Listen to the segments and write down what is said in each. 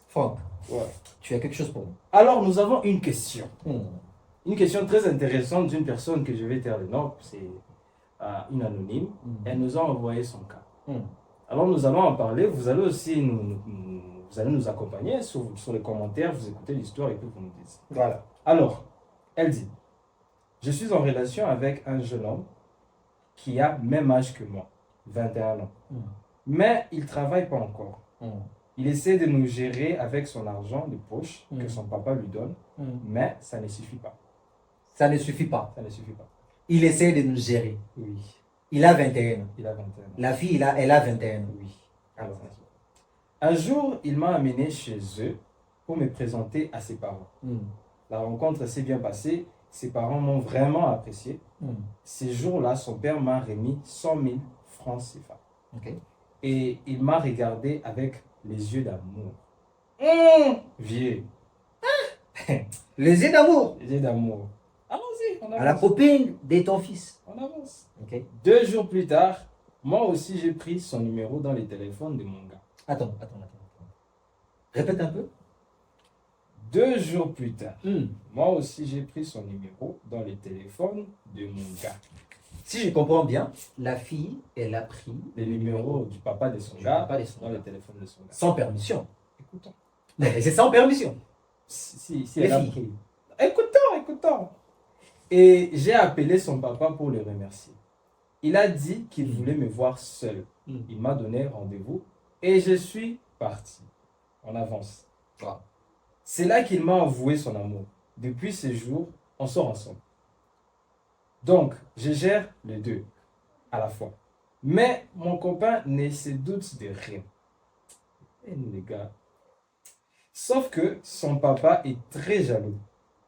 Franck, Ouais. tu as quelque chose pour nous. Alors, nous avons une question. Hmm. Une question très intéressante d'une personne que je vais taire le nom. C'est une anonyme. Elle nous a envoyé son cas. Alors, nous allons en parler. Vous allez aussi vous allez nous accompagner sur les commentaires. Vous écoutez l'histoire et puis vous nous dites. Voilà. Alors, elle dit, je suis en relation avec un jeune homme qui a même âge que moi, 21 ans. Mais il ne travaille pas encore. Il essaie de nous gérer avec son argent de poche que son papa lui donne, mais ça ne suffit pas. Ça ne suffit pas. Ça ne suffit pas. Il essaie de nous gérer. Oui, Il a 21 ans. il a 21 ans. La fille, elle a 21 ans. Oui. Alors, Un jour, il m'a amené chez eux pour me présenter à ses parents. La rencontre s'est bien passée. Ses parents m'ont vraiment apprécié. Ces jours-là, son père m'a remis 100 000 francs CFA. ok. Et il m'a regardé avec les yeux d'amour. Vieux. Les yeux d'amour. Les yeux d'amour. Allons-y, on À la avance. copine de ton fils. On avance. Ok. 2 jours plus tard, moi aussi j'ai pris son numéro dans les téléphones de mon gars. Attends. Répète un peu. 2 jours plus tard, moi aussi j'ai pris son numéro dans les téléphones de mon gars. Si je comprends bien, la fille, elle a pris Les numéros du papa de son du gars papa de son dans gars. les téléphones de son gars. Sans permission. Écoutons. Mais c'est sans permission. Si Les elle a filles. pris. Écoutons. Et j'ai appelé son papa pour le remercier. Il a dit qu'il voulait me voir seul. Il m'a donné rendez-vous et je suis parti. On avance. Wow. C'est là qu'il m'a avoué son amour. Depuis ce jour, on sort ensemble. Donc, je gère les deux à la fois. Mais mon copain ne se doute de rien. Et nous, les gars. Sauf que son papa est très jaloux.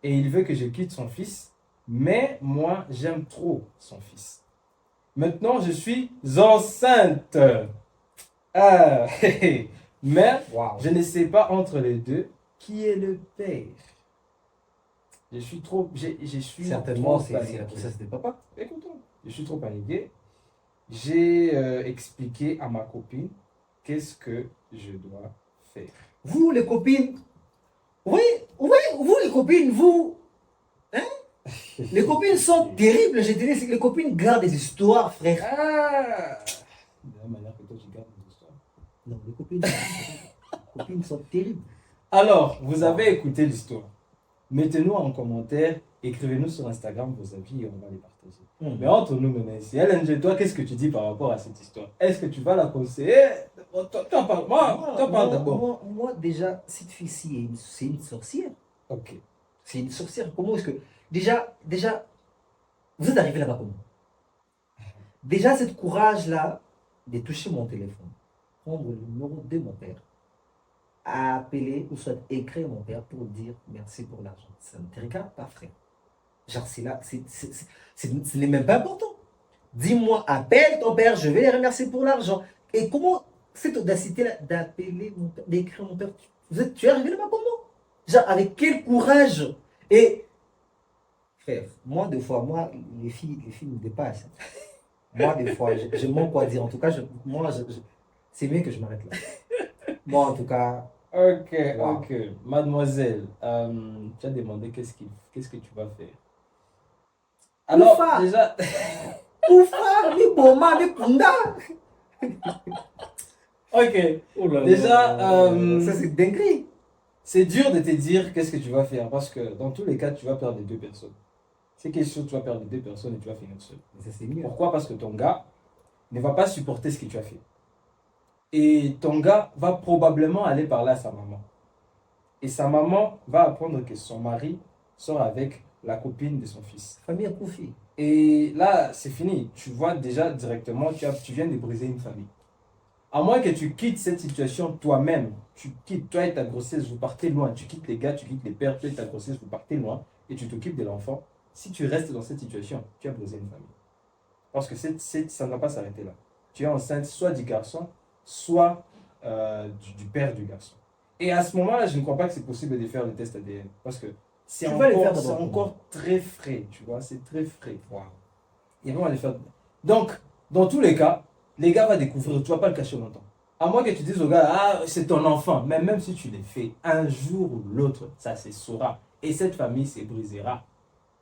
Et il veut que je quitte son fils. Mais moi, j'aime trop son fils. Maintenant, je suis enceinte. Ah, mais Wow. je ne sais pas entre les deux qui est le père. Je suis trop. Je suis Certainement, trop c'est paniqué. la grossesse de papa. Écoutons, je suis trop paniqué. J'ai expliqué à ma copine qu'est-ce que je dois faire. Vous, les copines, vous les copines, vous, les copines sont terribles, je dirais, c'est que les copines gardent des histoires, frère. Ah! De la manière que toi tu gardes les histoires. Non, les copines sont terribles. Alors, vous avez écouté l'histoire. Mettez-nous en commentaire, écrivez-nous sur Instagram vos avis et on va les partager. Mais entre nous maintenant ici, LNG, toi, qu'est-ce que tu dis par rapport à cette histoire? Est-ce que tu vas la conseiller? Toi, parle d'abord. Moi, déjà, cette fille-ci, c'est une sorcière. Ok. C'est une sorcière. Comment est-ce que... Déjà, vous êtes arrivé là-bas comment? Déjà, cette courage-là de toucher mon téléphone, prendre le numéro de mon père, appeler ou soit écrire mon père pour dire merci pour l'argent. Ça ne te regarde pas, frère. Genre, c'est là, ce n'est même pas important. Dis-moi, appelle ton père, je vais les remercier pour l'argent. Et comment cette audacité-là d'appeler mon père, d'écrire mon père, tu es arrivé là-bas comment? Genre, avec quel courage? Et, frère, moi, des fois, les filles me dépassent. Moi, des fois, je manque quoi dire. En tout cas, c'est mieux que je m'arrête là. Moi, en tout cas. Ok, Wow. ok. Mademoiselle, tu as demandé qu'est-ce que tu vas faire. Alors, Oufa. déjà, Oufa, mi boma, mi kunda. ok. Oh là Déjà, là. Ça, c'est dinguerie. c'est dur de te dire qu'est-ce que tu vas faire parce que dans tous les cas, tu vas perdre les deux personnes. C'est quelque chose, tu vas perdre les deux personnes et tu vas finir seul. Mais ça, c'est mieux. Pourquoi? Parce que ton gars ne va pas supporter ce que tu as fait. Et ton gars va probablement aller parler à sa maman. Et sa maman va apprendre que son mari sort avec la copine de son fils. Famille à Koufi. Et là, c'est fini. Tu vois déjà directement, tu viens de briser une famille. À moins que tu quittes cette situation toi-même, tu quittes, toi et ta grossesse, vous partez loin. Tu quittes les gars, tu quittes les pères, toi et ta grossesse, vous partez loin et tu t'occupes de l'enfant. Si tu restes dans cette situation, tu as brisé une famille. Parce que ça ne va pas s'arrêter là. Tu es enceinte soit du garçon, soit du père du garçon. Et à ce moment-là, je ne crois pas que c'est possible de faire le test ADN. Parce que c'est Tu vas le faire encore, d'abord. encore très frais, tu vois, c'est très frais. Wow. Et vraiment les faire. Donc, dans tous les cas, les gars vont découvrir, tu ne vas pas le cacher longtemps. À moins que tu dises au gars, ah, c'est ton enfant. Mais même si tu le fais, un jour ou l'autre, ça se saura. Et cette famille se brisera.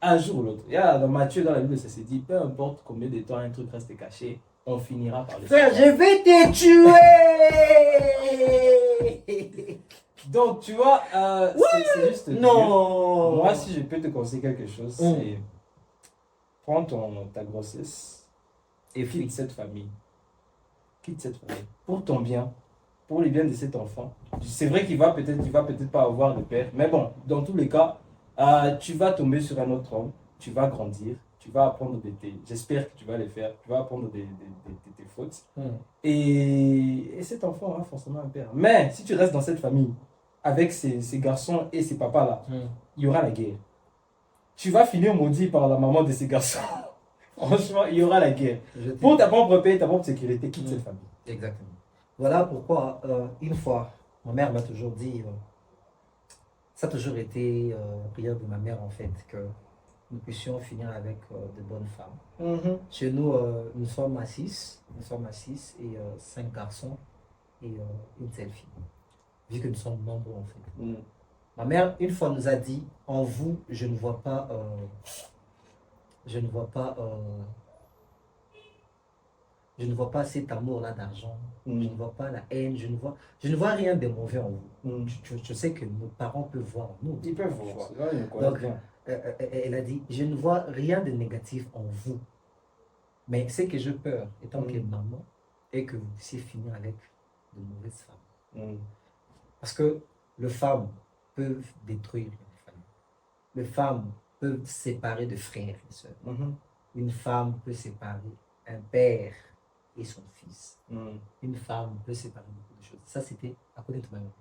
Un jour ou l'autre. Il y a dans Matthieu, dans la Bible, ça se dit, peu importe combien de temps un truc reste caché, on finira par le Frère, savoir. je vais te tuer. Donc, tu vois, c'est juste Dieu. Non. Moi, si je peux te conseiller quelque chose, c'est prends ta grossesse et quitte cette famille. Quitte cette famille. Pour ton bien, pour le bien de cet enfant. C'est vrai qu'il va peut-être pas avoir de père, mais bon, dans tous les cas, tu vas tomber sur un autre homme, tu vas grandir, tu vas apprendre j'espère que tu vas le faire, tu vas apprendre de tes fautes. Et cet enfant aura forcément un père. Mais si tu restes dans cette famille, avec ces garçons et ces papas-là, il y aura la guerre. Tu vas finir maudit par la maman de ces garçons. Franchement, il y aura la guerre. Pour ta propre paix, ta propre sécurité, quitte cette famille. Exactement. Voilà pourquoi, une fois, ma mère m'a toujours dit, ça a toujours été la prière de ma mère en fait, que nous puissions finir avec de bonnes femmes. Chez nous, nous sommes à 6, et 5 garçons et une seule fille, vu que nous sommes nombreux en fait. Ma mère, une fois, nous a dit, en vous, je ne vois pas, je ne vois pas cet amour-là d'argent. Je ne vois pas la haine. Je ne vois rien de mauvais en vous. Je sais que nos parents peuvent voir en nous. Ils peuvent voir. Là, ils me connaissent Donc, bien. elle a dit, je ne vois rien de négatif en vous. Mais ce que j'ai peur, étant que maman, est que vous puissiez finir avec de mauvaises femmes. Parce que les femmes peuvent détruire une famille. Les femmes peuvent séparer de frères et sœurs. Une femme peut séparer un père et son fils. Une femme peut séparer beaucoup de choses. Ça, c'était according to my mom.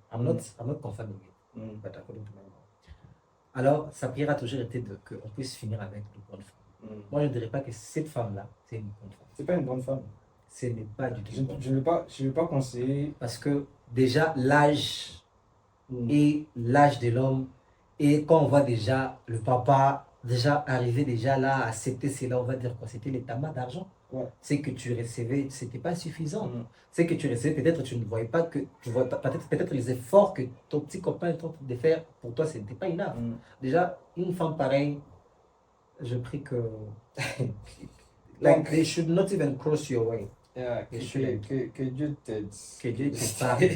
I'm not confirming it, but according to my mom. Alors, sa prière a toujours été qu'on puisse finir avec de bonnes femmes. Moi, je ne dirais pas que cette femme-là, c'est une bonne femme. C'est pas une bonne femme. Ce n'est pas du tout. Je ne vais pas conseiller. Parce que déjà, l'âge et l'âge de l'homme, et quand on voit déjà le papa déjà arriver déjà là, accepter cela, on va dire quoi, c'était les tamas d'argent. C'est que tu recevais, c'était pas suffisant. C'est que tu recevais, peut-être tu ne voyais pas que, tu vois peut-être les efforts que ton petit copain est en train de faire, pour toi, ce n'était pas enough. Déjà, une femme pareille, je prie que, like, they should not even cross your way. Que Dieu t'aide. Que Dieu te parle.